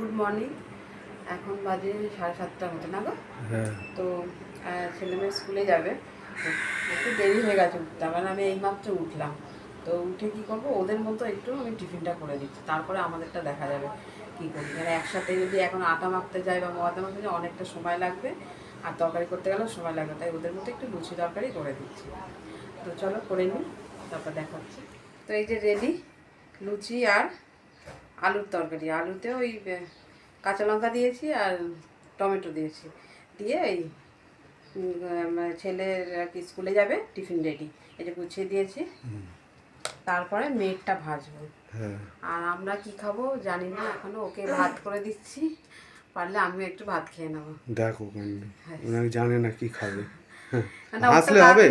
Good morning. এখন বাজে 7:30টার মতো না গো? হ্যাঁ। তো ছেলে মেয়ে স্কুলে যাবে, একটু দেরি হয়ে গেছে উঠতে। মানে আমি এইমাত্র উঠলাম, তো উঠে কী করবো, ওদের মতো একটু আমি টিফিনটা করে দিচ্ছি, তারপরে আমাদেরটা দেখা যাবে কী করি। মানে একসাথে যদি এখন আটা মাখতে যাই বা ময়দা মাখতে যাই অনেকটা সময় লাগবে, আর তরকারি করতে গেলেও সময় লাগবে, তাই ওদের মতো একটু লুচি তরকারি করে দিচ্ছি। তো চলো করে নিই, তারপর দেখাচ্ছি। তো এই যে রেডি লুচি আর আলুর তরকারি। আলুতে ওই কাঁচা লঙ্কা দিয়েছি আর টমেটো দিয়েছি, দিয়ে এই ছেলের আর কি স্কুলে যাবে, টিফিন রেডি, এই যে গুছিয়ে দিয়েছি। তারপরে মেয়েরটা ভাজবো, আর আমরা কি খাবো জানি না এখনো। ওকে ভাত করে দিচ্ছি, পারলে আমিও একটু ভাত খেয়ে নেবো। দেখো ওনাকে জানে না কি খাবে, না, হাসলে হবে।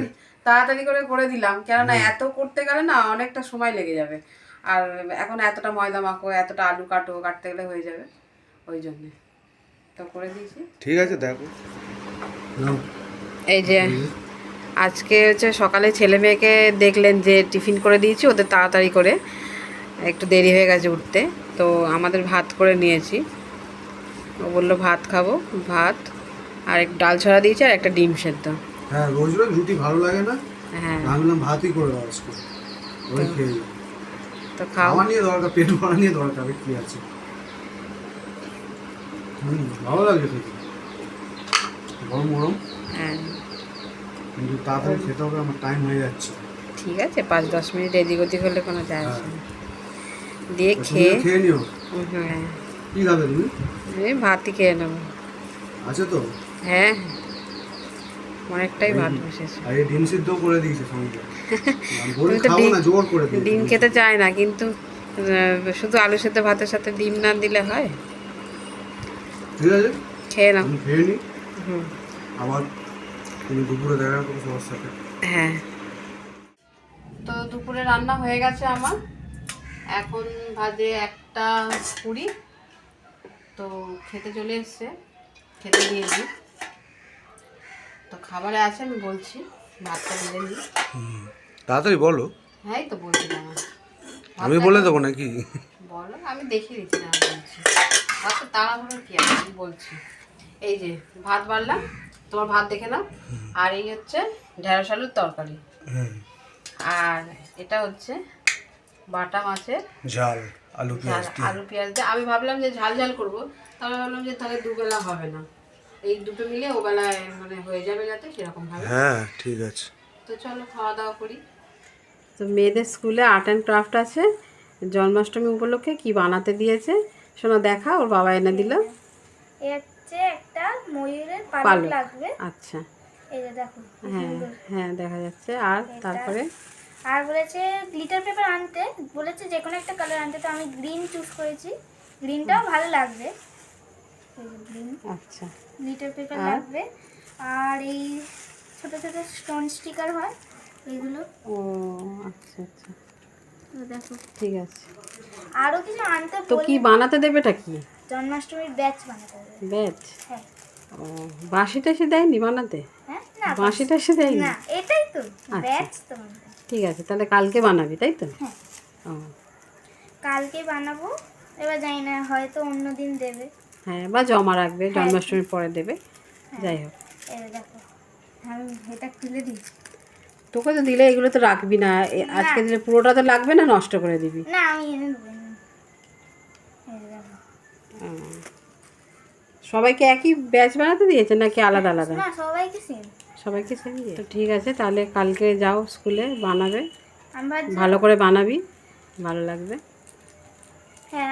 তাড়াতাড়ি করে দিলাম, কেননা এত করতে গেলে না অনেকটা সময় লেগে যাবে। আর এখন এতটা ময়দা মাখো, এতটা আলু কাটতে গেলে হয়ে যাবে, ওই জন্যে তো করে দিয়েছি। ঠিক আছে, দেখো। এই যে আজকে হচ্ছে সকালে ছেলে মেয়েকে দেখলেন যে টিফিন করে দিয়েছি ওদের, তাড়াতাড়ি করে, একটু দেরি হয়ে গেছে উঠতে, তো আমাদের ভাত করে নিয়েছি। ও বললো ভাত খাবো, ভাত আর একটু ডাল ছড়া দিয়েছি আর একটা ডিম সেদ্ধ। হ্যাঁ, রোজ রোজ রুটি ভালো লাগে না। হ্যাঁ, ভাবলাম ভাতই করে দাও আজকে, ওই খেয়ে তো খাও। খাওয়া নিয়ে দরকার, পেট ভরা নিয়ে দরকার কি আছে। ভালো লাগে খেতে, গরম গরম। হ্যাঁ, কিন্তু তাড়াতাড়ি খেতে হবে, আমার টাইম হয়ে যাচ্ছে। ঠিক আছে, 5-10 মিনিট এদিক ওদিক হলে কোনো যায় আসে না। দিয়ে খেয়ে নিও। হ্যাঁ, কি খাবে তুমি? এই ভাতই খেয়ে নেবো। আছে তো? হ্যাঁ, অনেকটাই ভাত বসেছে। আর এই ডিম সিদ্ধ করে দিয়েছে সঙ্গে। তুমি তো খাবো না, জোর করে দিয়েছে। ডিম খেতে চায় না, কিন্তু শুধু আলু সেদ্ধ ভাতের সাথে ডিম না দিলে হয়? ঠিক আছে, খেয়ে নাও। আমি খেয়ে নিই, হুম, আবার তুমি দুপুরে দেখা করো সবার সাথে। হ্যাঁ। তো দুপুরে রান্না হয়ে গেছে আমার, এখন বাজে 1:20। তো খেতে চলে এসছে, খেতে দিয়েছি। তো খাবারে আছে, আমি বলছি ভাতটা দিলে নিই। তাড়াতাড়ি বলো। হ্যাঁ, তো বলছিলাম আমি বলে দেবো নাকি? বলো, আমি দেখিয়ে দিচ্ছি না, আমি বলছি। ভাতটা তাড়াহুড়ো কি আছে, আমি বলছি। এই যে ভাত বাড়লাম, তোমার ভাত দেখে নাও। আর এই হচ্ছে ঢেঁড়স আলুর তরকারি, আর এটা হচ্ছে বাটা মাছের ঝাল, আলু পেঁয়াজ দিয়ে। আলু পেঁয়াজ দিয়ে। আমি ভাবলাম যে ঝাল ঝাল করবো, তাহলে ভাবলাম যে তাহলে দুবেলা হবে না, এই দুটো মিলে ওবেলায় মানে হয়ে যাবে যাতে, সেরকম ভাবে। হ্যাঁ, ঠিক আছে। তো চলো খাওয়া দাওয়া করি। তো মেয়েদের স্কুলে আর্ট অ্যান্ড ক্রাফট আছে, জন্মাষ্টমী উপলক্ষে কি বানাতে দিয়েছে শোনো, দেখা, ওর বাবা এনে দিল। একটা ময়ূরের পালক লাগবে। আচ্ছা, এই যে দেখো। হ্যাঁ হ্যাঁ, দেখা যাচ্ছে। আর তারপরে আর বলেছে গ্লিটার পেপার আনতে, বলেছে যে কোনো একটা কালার আনতে, তো আমি গ্রিন চুজ করেছি। গ্রিনটাও ভালো লাগবে। এই যে গ্রিন। আচ্ছা, গ্লিটার পেপার লাগবে, আর এই ছোট ছোট স্টোন স্টিকার হয় এগুলো। ও আচ্ছা আচ্ছা, দেখো, ঠিক আছে। আরো কিছু আনতে তো কি বানাতে দেবেটা কি? জন্মাষ্টমীর ব্যাচ বানাতে হবে। ব্যাচ? হ্যাঁ। ও, বাঁশি টাশি দেয়নি বানাতে? হ্যাঁ, না বাঁশি টাশি দেয়নি? না, এটাই তো ব্যাচ তো। ঠিক আছে, তাহলে কালকে বানাবি, তাই তো? হ্যাঁ, ও, কালকে বানাবো। এবার জানি না, হয়তো অন্য দিন দেবে। হ্যাঁ, বা জমা রাখবে, জন্মাষ্টমীর পরে দেবে, যাই হোক। এই দেখো, আমি এটা খুলে দিই। তোকে তো দিলে এগুলো তো রাখবি না, আজকে দিলে পুরোটা তো লাগবে না, নষ্ট করে দিবি। না, আমি এনে দেবো। এই দেখো, সবাইকে একই ব্যাচ বানাতে দিয়েছে নাকি আলাদা আলাদা? না, সবাইকে সেম। সবাইকে সেম দিয়ে? তো ঠিক আছে, তাহলে কালকে যাও স্কুলে, বানাবে, আমরা ভালো করে বানাবি, ভালো লাগবে। হ্যাঁ,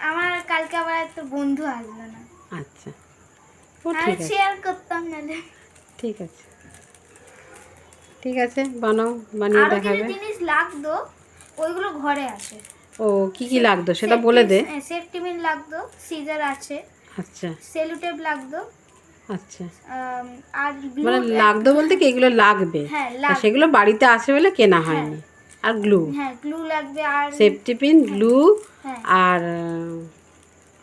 আমার কালকে আবার একটা বন্ধু আসবে না। আচ্ছা, ও আমি ঠিক আছে, শেয়ার করতাম নালে। ঠিক আছে, ঠিক আছে, বানাও, বানিয়ে আরো কিছু দেখাবে। জিনিস লাগতো, ওইগুলো ঘরে আছে। ও, কি কি লাগতো সেটা বলে দে। সেফটি পিন লাগতো, সিজার আছে, আচ্ছা সেলুটেপ লাগতো, আচ্ছা, আর মানে লাগতো বলতে কি এগুলো লাগবে, হ্যাঁ, আর সেগুলো বাড়িতে আছে বলে কেনা হয়নি। আর গ্লু, হ্যাঁ, গ্লু লাগবে, আর সেফটি পিন, গ্লু, হ্যাঁ,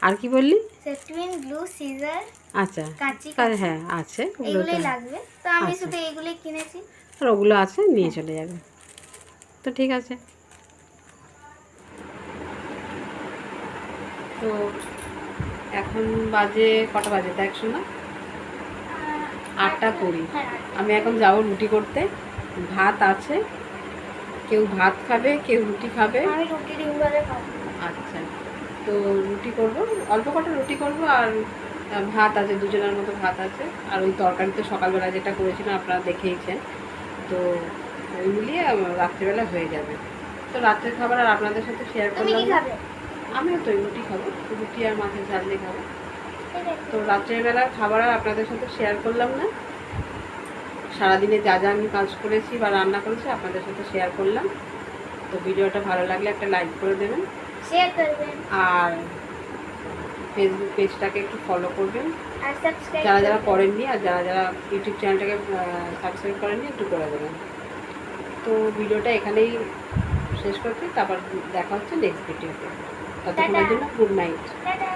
আর কি বললি? সেফটি পিন, গ্লু, সিজার, আচ্ছা, কাঁচি, হ্যাঁ আছে, ওগুলো তো এগুলোই লাগবে। তো আমি শুধু এগুলোই কিনেছি। আর ওগুলো আছে, নিয়ে চলে যাবে। তো ঠিক আছে। তো এখন বাজে কটা বাজে দেখ শোনা, 8:20। হ্যাঁ, আমি এখন যাবো রুটি করতে। ভাত আছে, কেউ ভাত খাবে কেউ রুটি খাবে। আমি রুটি ডিম ভাজা খাবো। আচ্ছা, তো রুটি করব, অল্প কটা রুটি করব, আর ভাত আছে, দুজনের মতো ভাত আছে। আর ওই তরকারি তো সকালবেলা যেটা করেছিলাম আপনারা দেখেইছেন, তো ওই মিলিয়ে রাত্রিবেলা হয়ে যাবে। তো রাত্রের খাবার আর আপনাদের সাথে শেয়ার তুমি করলাম কি না। খাবে? আমিও তো রুটি খাবো, রুটি আর মাছের ঝাল দিয়ে খাবো। ঠিক আছে। তো রাত্রের বেলার খাবার আর আপনাদের সাথে শেয়ার করলাম না। সারাদিনে যা যা আমি কাজ করেছি বা রান্না করেছি আপনাদের সাথে শেয়ার করলাম। তো ভিডিওটা ভালো লাগলে একটা লাইক করে দেবেন, শেয়ার করবেন আর ফেসবুক পেজটাকে একটু ফলো করবেন আর সাবস্ক্রাইব যারা যারা করেননি, আর যারা যারা ইউটিউব চ্যানেলটাকে সাবস্ক্রাইব করেননি একটু করে দেবেন। তো ভিডিওটা এখানেই শেষ করছি, তারপর দেখা হচ্ছে নেক্সট ভিডিওতে। ততক্ষণের জন্য গুড নাইট। টাটা।